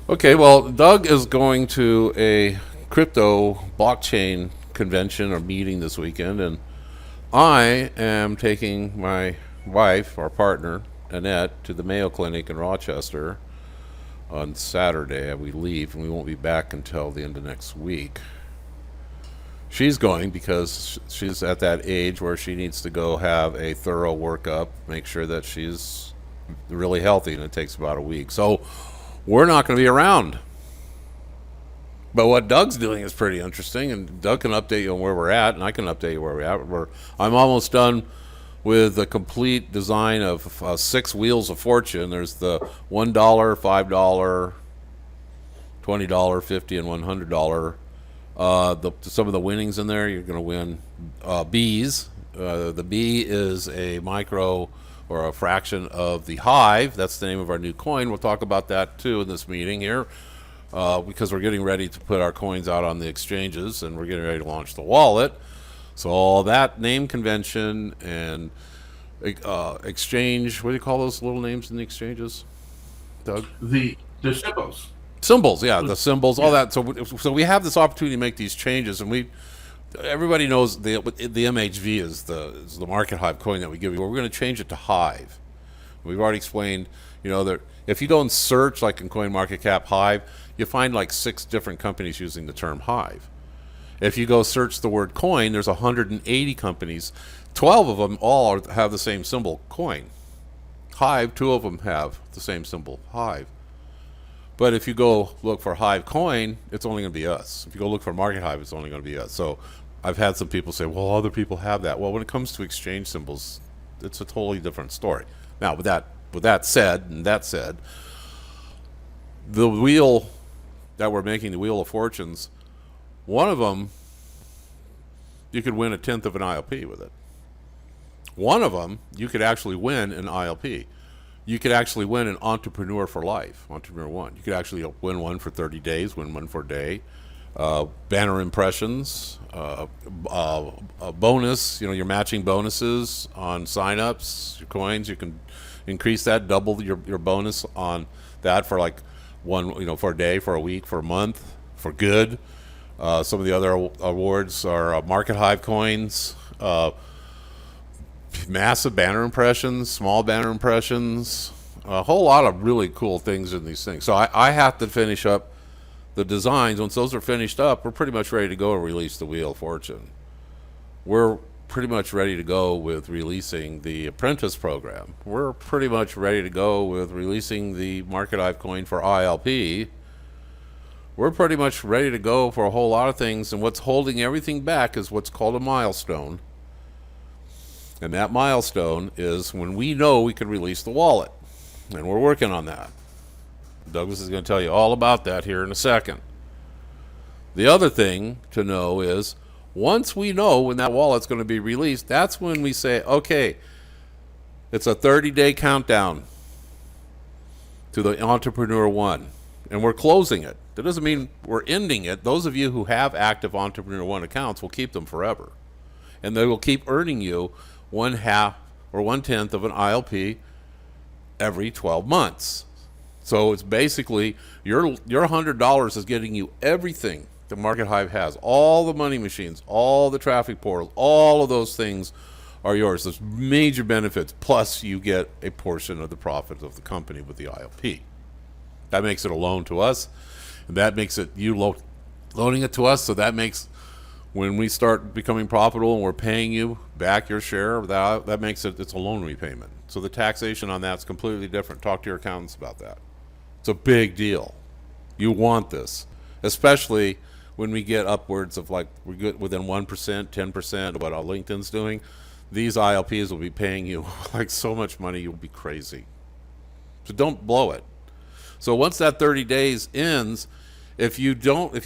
Okay, well, Doug is going to a crypto blockchain convention or meeting this weekend, and I am taking my wife, our partner, Annette, to the Mayo Clinic in Rochester on Saturday. We leave, and we won't be back until the end of next week. She's going because she's at that age where she needs to go have a thorough workup, make sure that she's really healthy, and it takes about a week. So we're not going to be around. But what Doug's doing is pretty interesting, and Doug can update you on where we're at, and I can update you where we're at. I'm almost done with the complete design of 6 wheels of fortune. There's the $1, $5, $20, $50, and $100. Some of the winnings in there, you're going to win Bs. The B is a micro or a fraction of the hive. That's the name of our new coin. We'll talk about that too in this meeting here, because we're getting ready to put our coins out on the exchanges, and we're getting ready to launch the wallet. So all that name convention and exchange, what do you call those little names in the exchanges, Doug? The symbols. Symbols, yeah, the symbols, all that. So we have this opportunity to make these changes, and everybody knows the MHV is the market hive coin that we give you. We're going to change it to hive. We've already explained, that if you go and search like in CoinMarketCap hive, you find like 6 different companies using the term hive. If you go search the word coin, there's 180 companies. 12 of them all have the same symbol, coin. Hive, 2 of them have the same symbol, hive. But if you go look for Hive Coin, it's only going to be us. If you go look for Market Hive, it's only going to be us. So I've had some people say, well, other people have that. Well, when it comes to exchange symbols, it's a totally different story. Now, with that said, the wheel that we're making, the Wheel of Fortunes, one of them, you could win 1/10 of an ILP with it. One of them, you could actually win an ILP. You could actually win an Entrepreneur for Life, Entrepreneur 1. You could actually win one for 30 days, win one for a day. Banner impressions, a bonus, your matching bonuses on signups, your coins. You can increase that, double your bonus on that for like one, for a day, for a week, for a month, for good. Some of the other awards are Market Hive coins, massive banner impressions, small banner impressions, a whole lot of really cool things in these things. So I have to finish up the designs. Once those are finished up, we're pretty much ready to go and release the Wheel of Fortune. We're pretty much ready to go with releasing the Apprentice program. We're pretty much ready to go with releasing the Market Hive coin for ILP. We're pretty much ready to go for a whole lot of things, and what's holding everything back is what's called a milestone. And that milestone is when we know we can release the wallet. And we're working on that. Douglas is going to tell you all about that here in a second. The other thing to know is once we know when that wallet's going to be released, that's when we say, okay, it's a 30-day countdown to the Entrepreneur 1. And we're closing it. That doesn't mean we're ending it. Those of you who have active Entrepreneur 1 accounts will keep them forever. And they will keep earning you 1/2 or 1/10 of an ILP every 12 months. So it's basically your $100 is getting you everything the Market Hive has. All the money machines, all the traffic portals, all of those things are yours. There's major benefits. Plus you get a portion of the profits of the company with the ILP. That makes it a loan to us. And that makes it you loaning it to us. So that makes when we start becoming profitable and we're paying you back your share, that makes it's a loan repayment. So the taxation on that's completely different. Talk to your accountants about that. It's a big deal. You want this, especially when we get upwards of we're good within 1%, 10% of what our LinkedIn's doing. These ILPs will be paying you like so much money, you'll be crazy. So don't blow it. So once that 30 days ends, if you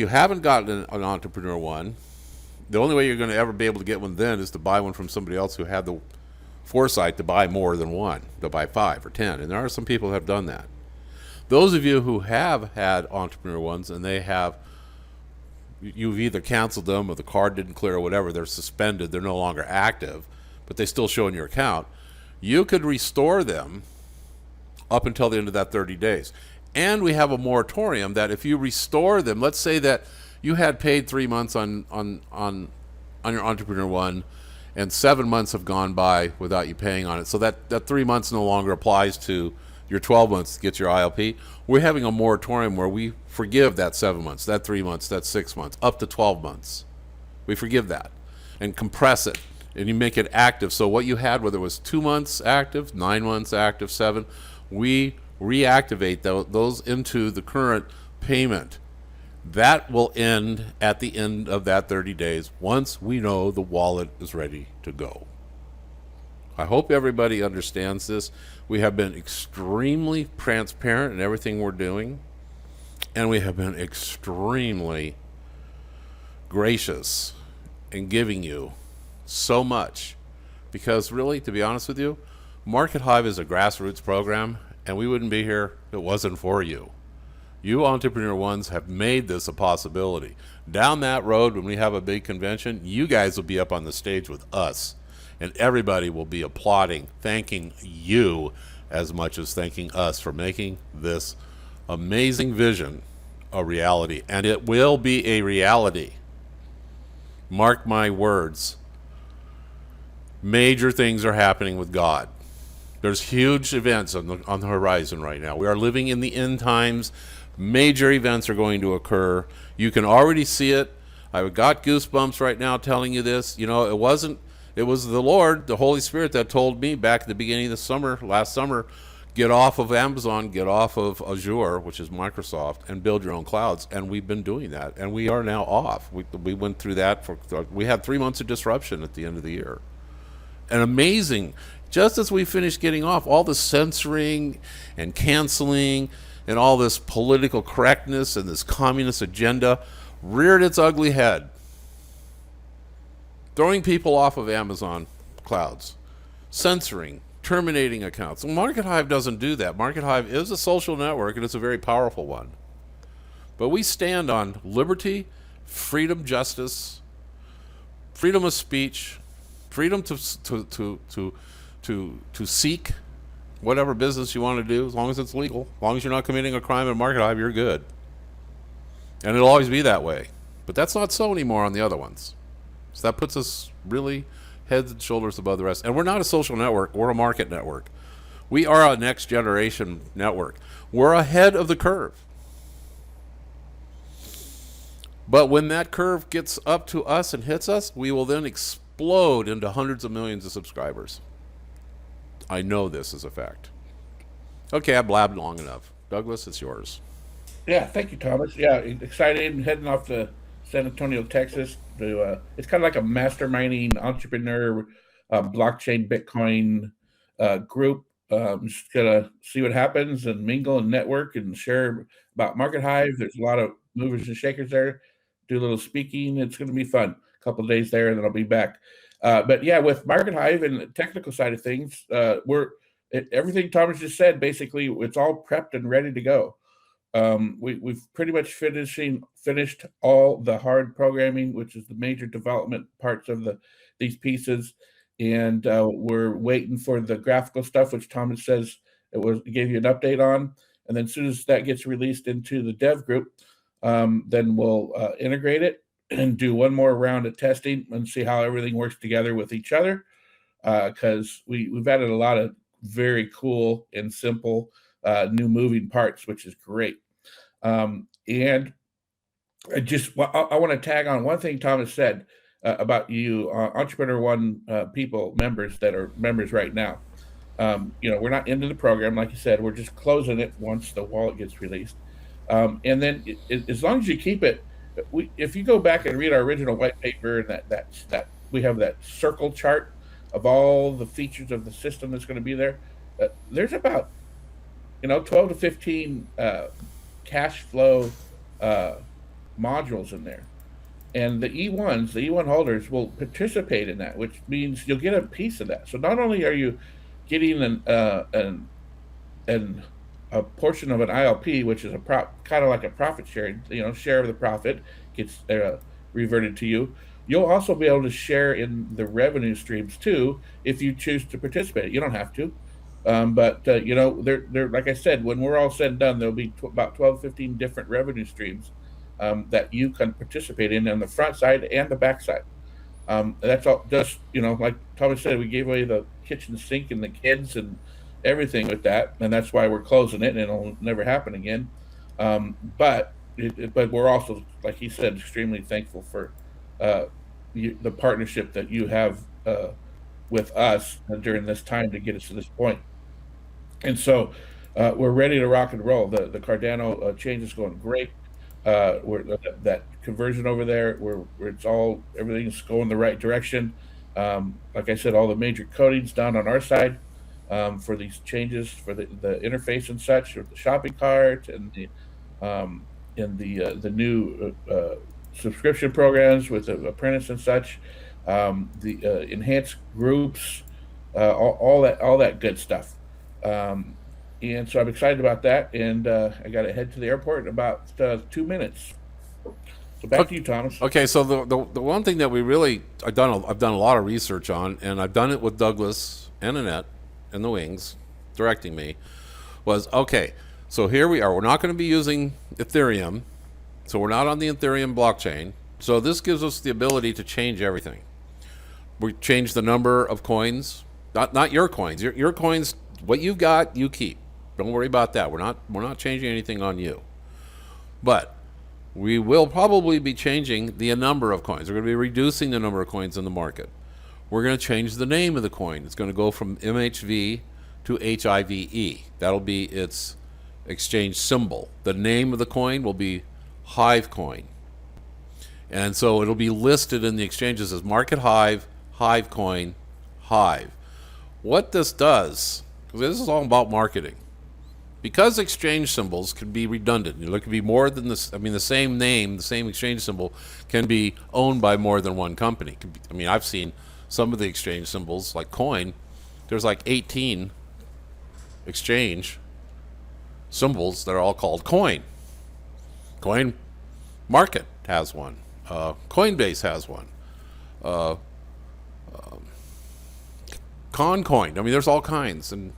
haven't gotten an Entrepreneur 1, the only way you're going to ever be able to get one then is to buy one from somebody else who had the foresight to buy more than one, to buy 5 or 10. And there are some people who have done that. Those of you who have had Entrepreneur 1s and you've either canceled them or the card didn't clear or whatever, they're suspended, they're no longer active, but they still show in your account, you could restore them up until the end of that 30 days. And we have a moratorium that if you restore them, let's say that you had paid 3 months on your Entrepreneur One, and 7 months have gone by without you paying on it. So that 3 months no longer applies to your 12 months to get your ILP. We're having a moratorium where we forgive that 7 months, that 3 months, that 6 months, up to 12 months. We forgive that and compress it, and you make it active. So what you had, whether it was 2 months active, 9 months active, seven, we reactivate those into the current payment. That will end at the end of that 30 days once we know the wallet is ready to go. I hope everybody understands this. We have been extremely transparent in everything we're doing, and we have been extremely gracious in giving you so much. Because really, to be honest with you, Market Hive is a grassroots program, and we wouldn't be here if it wasn't for you. You Entrepreneur Ones have made this a possibility. Down that road, when we have a big convention, you guys will be up on the stage with us, and everybody will be applauding, thanking you as much as thanking us for making this amazing vision a reality. And it will be a reality. Mark my words. Major things are happening with God. There's huge events on the horizon right now. We are living in the end times. Major events are going to occur. You can already see it. I've got goosebumps right now telling you this. You know, it was the Lord, the Holy Spirit, that told me back at the beginning of the summer, last summer, get off of Amazon, get off of Azure, which is Microsoft, and build your own clouds. And we've been doing that, and we are now off. We went through that. We had 3 months of disruption at the end of the year. And amazing, just as we finished getting off, all the censoring and canceling and all this political correctness and this communist agenda reared its ugly head, throwing people off of Amazon clouds, censoring, terminating accounts. Well, Market Hive doesn't do that. Market Hive is a social network, and it's a very powerful one. But we stand on liberty, freedom, justice, freedom of speech, freedom to seek whatever business you want to do, as long as it's legal, as long as you're not committing a crime in Market Hive, you're good. And it'll always be that way. But that's not so anymore on the other ones. So that puts us really heads and shoulders above the rest. And we're not a social network, we're a market network. We are a next generation network. We're ahead of the curve. But when that curve gets up to us and hits us, we will then explode into hundreds of millions of subscribers. I know this is a fact. Okay, I blabbed long enough. Douglas, it's yours. Yeah, thank you, Thomas. Yeah, excited and heading off to San Antonio, Texas. To it's kind of like a masterminding entrepreneur, blockchain, Bitcoin group. Just gonna see what happens and mingle and network and share about Market Hive. There's a lot of movers and shakers there. Do a little speaking. It's going to be fun. A couple of days there, and then I'll be back. But yeah, with Market Hive and the technical side of things, everything Thomas just said. Basically, it's all prepped and ready to go. We've pretty much finished all the hard programming, which is the major development parts of these pieces, and we're waiting for the graphical stuff, which Thomas says it gave you an update on. And then as soon as that gets released into the dev group, then we'll integrate it and do one more round of testing and see how everything works together with each other. Because we've added a lot of very cool and simple new moving parts, which is great. And I want to tag on one thing Thomas said about you, Entrepreneur One members that are members right now. We're not into the program, like you said. We're just closing it once the wallet gets released. And then as long as you keep it, if you go back and read our original white paper and that we have that circle chart of all the features of the system that's going to be there, there's about 12 to 15 cash flow modules in there. And the E1 holders will participate in that, which means you'll get a piece of that. So not only are you getting a portion of an ILP, which is kind of like a profit sharing, share of the profit gets reverted to you. You'll also be able to share in the revenue streams too if you choose to participate. You don't have to. But they're like I said, when we're all said and done, there'll be about 12, 15 different revenue streams that you can participate in on the front side and the back side. That's all. Just like Thomas said, we gave away the kitchen sink and the kids and everything with that, and that's why we're closing it, and it'll never happen again. But we're also, like he said, extremely thankful for uh, the partnership that you have with us during this time to get us to this point. And so we're ready to rock and roll. The Cardano change is going great. That conversion over there, where it's all everything's going the right direction. Like I said, all the major codings done on our side for these changes for the interface and such, with the shopping cart and the new subscription programs with the apprentice and such, the enhanced groups, all that good stuff. Um, and so I'm excited about that. And I got to head to the airport in about 2 minutes. So back to you, Thomas. Okay, so the one thing that we really I've done a lot of research on, and I've done it with Douglas and Annette and the Wings directing me, was okay. So here we are. We're not going to be using Ethereum, so we're not on the Ethereum blockchain. So this gives us the ability to change everything. We change the number of coins, not your coins. Your coins, what you've got, you keep. Don't worry about that. We're not changing anything on you. But we will probably be changing the number of coins. We're going to be reducing the number of coins in the market. We're going to change the name of the coin. It's going to go from MHV to HIVE. That'll be its exchange symbol. The name of the coin will be Hive Coin. And so it'll be listed in the exchanges as Market Hive, Hive Coin, Hive. What this does, because this is all about marketing, because exchange symbols can be redundant. There can be more than this. I mean, the same name, the same exchange symbol can be owned by more than one company. I mean, I've seen some of the exchange symbols, like coin. There's like 18 exchange symbols that are all called coin. Coin Market has one. Coinbase has one. Concoin. I mean, there's all kinds, and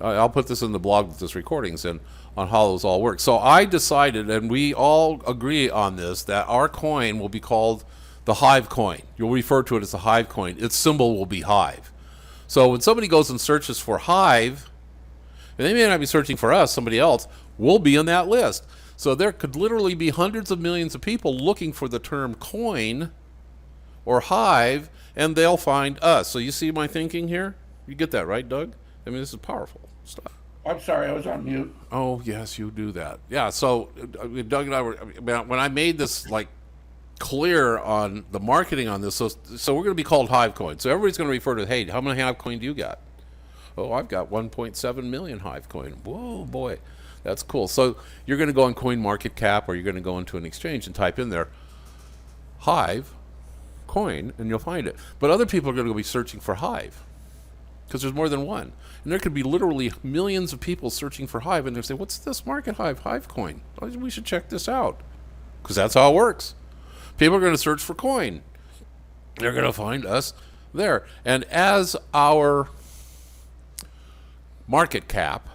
I'll put this in the blog with this recordings and on how those all work. So I decided, and we all agree on this, that our coin will be called the Hive Coin. You'll refer to it as the Hive Coin. Its symbol will be Hive. So when somebody goes and searches for Hive, and they may not be searching for us, somebody else, we'll be on that list. So there could literally be hundreds of millions of people looking for the term coin or hive, and they'll find us. So you see my thinking here? You get that, right, Doug? I mean, this is powerful stuff. I'm sorry, I was on mute. Oh, yes, you do that. Yeah, so Doug and I were, when I made this, like, clear on the marketing on this, so we're going to be called Hive Coin. So everybody's going to refer to, hey, how many Hive Coin do you got? Oh, I've got 1.7 million Hive Coin. Whoa, boy. That's cool. So you're going to go on CoinMarketCap, or you're going to go into an exchange and type in there Hive Coin, and you'll find it. But other people are going to be searching for Hive because there's more than one. And there could be literally millions of people searching for Hive, and they'll say, what's this Market Hive Coin? We should check this out, because that's how it works. People are going to search for coin. They're going to find us there. And as our market cap,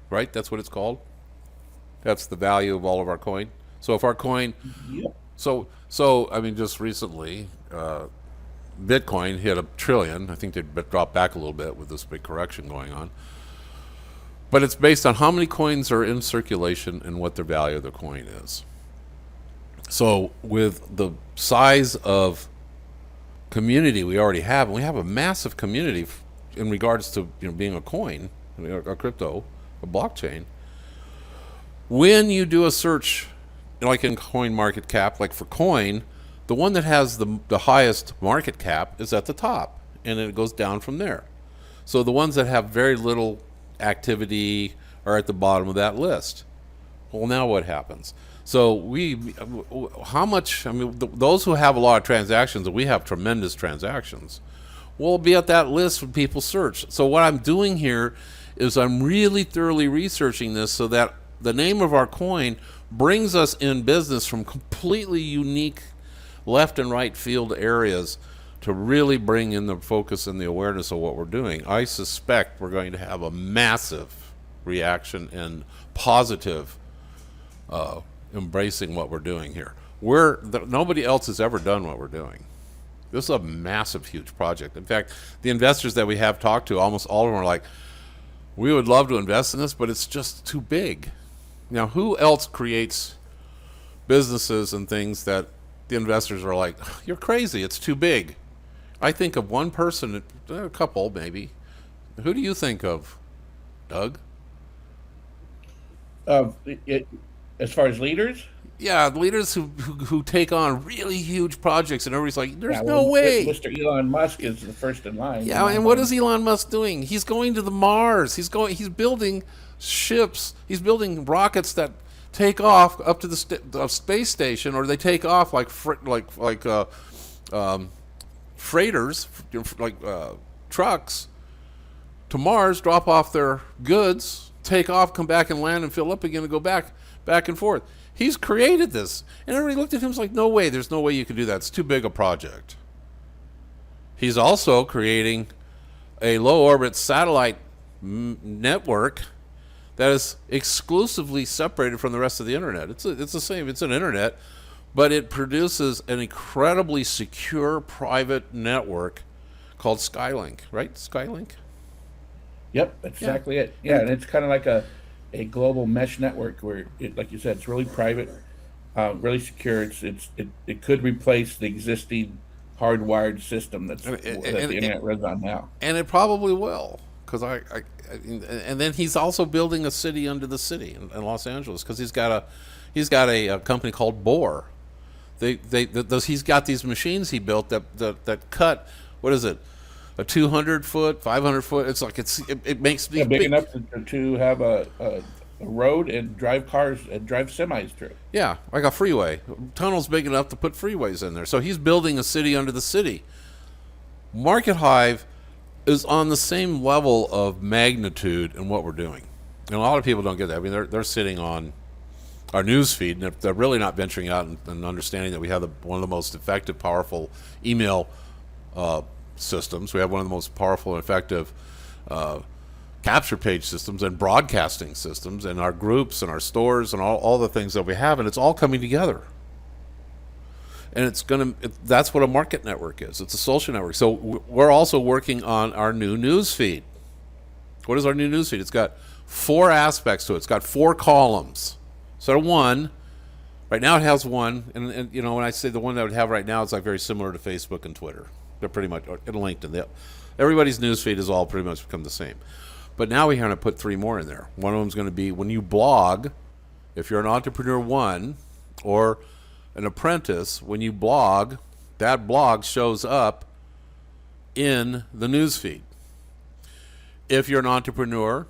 right? That's what it's called. That's the value of all of our coin. So if our coin, Yep. so I mean, just recently, Bitcoin hit $1 trillion. I think they dropped back a little bit with this big correction going on. But it's based on how many coins are in circulation and what the value of the coin is. So with the size of community we already have, and we have a massive community in regards to being a coin, a crypto, a blockchain. When you do a search, like in CoinMarketCap, like for coin, the one that has the highest market cap is at the top, and then it goes down from there. So the ones that have very little activity are at the bottom of that list. Well, now what happens? So how much, I mean, those who have a lot of transactions, and we have tremendous transactions, will be at that list when people search. So what I'm doing here is I'm really thoroughly researching this so that the name of our coin brings us in business from completely unique left and right field areas to really bring in the focus and the awareness of what we're doing, I suspect we're going to have a massive reaction and positive embracing what we're doing here. Nobody else has ever done what we're doing. This is a massive, huge project. In fact, the investors that we have talked to, almost all of them are like, we would love to invest in this, but it's just too big. Now, who else creates businesses and things that the investors are like, you're crazy, it's too big? I think of one person, a couple maybe. Who do you think of, Doug? As far as leaders? Yeah, leaders who take on really huge projects, and everybody's like, "There's no way." Mr. Elon Musk is the first in line. Yeah, and what is Elon Musk doing? He's going to the Mars. He's building ships. He's building rockets that take off up to the space station, or they take off like freighters, like trucks, to Mars, drop off their goods, take off, come back and land and fill up again, and go back and forth. He's created this. And everybody looked at him and was like, no way, there's no way you can do that. It's too big a project. He's also creating a low-orbit satellite network that is exclusively separated from the rest of the internet. It's the same. It's an internet, but it produces an incredibly secure private network called Skylink, right? Skylink? Yep, that's exactly it. Yeah, and it's kind of like a global mesh network where, like you said, it's really private, really secure. It could replace the existing hardwired system that the internet runs on now. And it probably will, because and then he's also building a city under the city in Los Angeles, because he's got a company called Bohr. He's got these machines he built that cut, what is it, a 200-foot, 500-foot. It's like it makes big enough to have a road and drive cars and drive semis through. Yeah, like a freeway. Tunnel's big enough to put freeways in there. So he's building a city under the city. Market Hive is on the same level of magnitude in what we're doing, and a lot of people don't get that. I mean, they're sitting on our news feed, and they're really not venturing out and understanding that we have one of the most effective, powerful email systems. We have one of the most powerful and effective capture page systems and broadcasting systems, and our groups and our stores and all the things that we have, and it's all coming together. And that's what a market network is. It's a social network. So we're also working on our new news feed. What is our new news feed? It's got 4 aspects to it. It's got 4 columns. So one, right now it has one, and when I say the one that I would have right now, it's like very similar to Facebook and Twitter. They're pretty much LinkedIn. Everybody's newsfeed has all pretty much become the same. But now we're going to put 3 more in there. One of them is going to be when you blog, if you're an entrepreneur 1 or an apprentice, when you blog, that blog shows up in the newsfeed. If you're an entrepreneur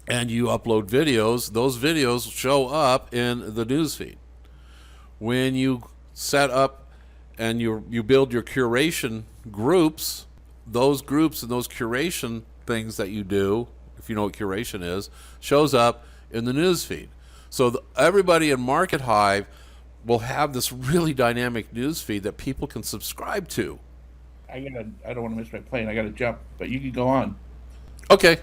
and you upload videos, those videos show up in the newsfeed. When you set up and you build your curation groups, those groups and those curation things that you do, if you know what curation is, shows up in the newsfeed. So everybody in Market Hive will have this really dynamic newsfeed that people can subscribe to. I don't want to miss my plane. I got to jump, but you can go on. Okay.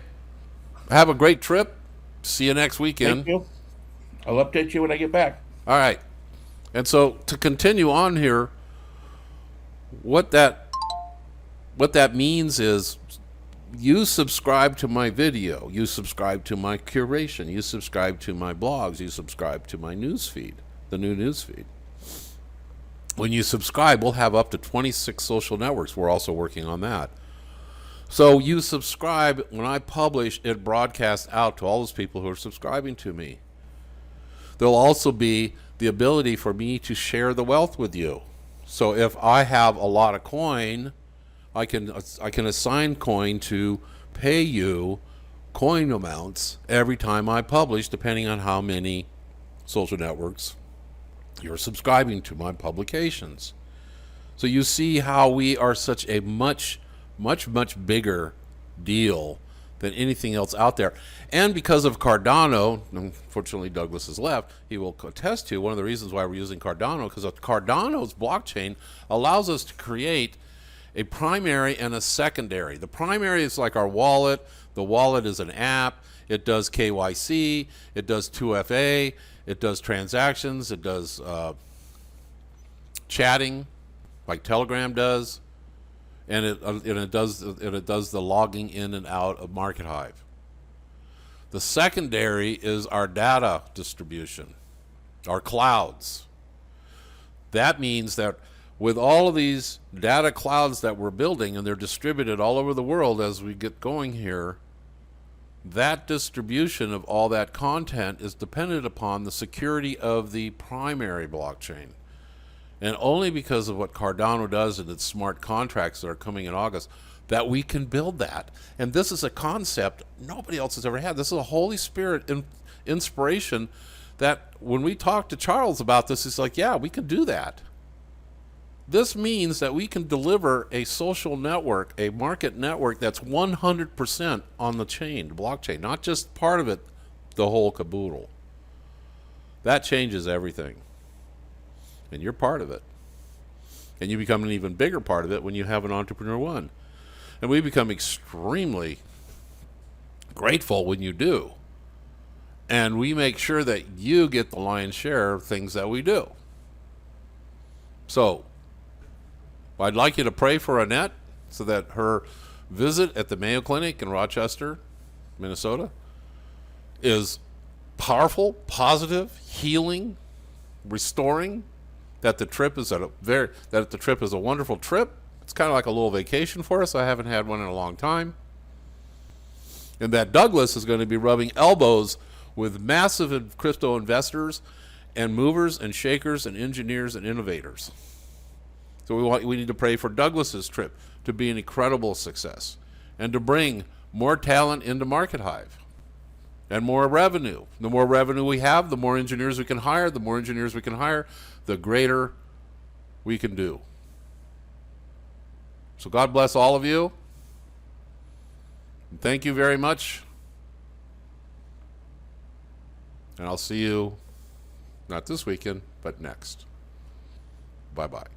Have a great trip. See you next weekend. Thank you. I'll update you when I get back. All right. And so to continue on here, what that means is you subscribe to my video, you subscribe to my curation, you subscribe to my blogs, you subscribe to my newsfeed, the new newsfeed. When you subscribe, we'll have up to 26 social networks. We're also working on that. So you subscribe, when I publish, it broadcasts out to all those people who are subscribing to me. There'll also be the ability for me to share the wealth with you. So if I have a lot of coin, I can assign coin to pay you coin amounts every time I publish, depending on how many social networks you're subscribing to my publications. So you see how we are such a much bigger deal than anything else out there. And because of Cardano, unfortunately Douglas has left, he will attest to one of the reasons why we're using Cardano, because Cardano's blockchain allows us to create a primary and a secondary. The primary is like our wallet. The wallet is an app. It does KYC. It does 2FA. It does transactions. It does chatting, like Telegram does, and it does the logging in and out of MarketHive. The secondary is our data distribution, our clouds. That means that with all of these data clouds that we're building, and they're distributed all over the world as we get going here, that distribution of all that content is dependent upon the security of the primary blockchain. And only because of what Cardano does and its smart contracts that are coming in August that we can build that. And this is a concept nobody else has ever had. This is a Holy Spirit inspiration that when we talk to Charles about this, he's like, yeah, we can do that. This means that we can deliver a social network, a market network that's 100% on the chain, the blockchain, not just part of it, the whole caboodle. That changes everything. And you're part of it. And you become an even bigger part of it when you have an Entrepreneur One. And we become extremely grateful when you do. And we make sure that you get the lion's share of things that we do. So, I'd like you to pray for Annette so that her visit at the Mayo Clinic in Rochester, Minnesota, is powerful, positive, healing, restoring. That the trip is a wonderful trip. It's kind of like a little vacation for us. I haven't had one in a long time. And that Douglas is going to be rubbing elbows with massive crypto investors and movers and shakers and engineers and innovators. So we need to pray for Douglas's trip to be an incredible success and to bring more talent into MarketHive and more revenue. The more revenue we have, the more engineers we can hire. The more engineers we can hire, the greater we can do. So God bless all of you. And thank you very much. And I'll see you not this weekend, but next. Bye-bye.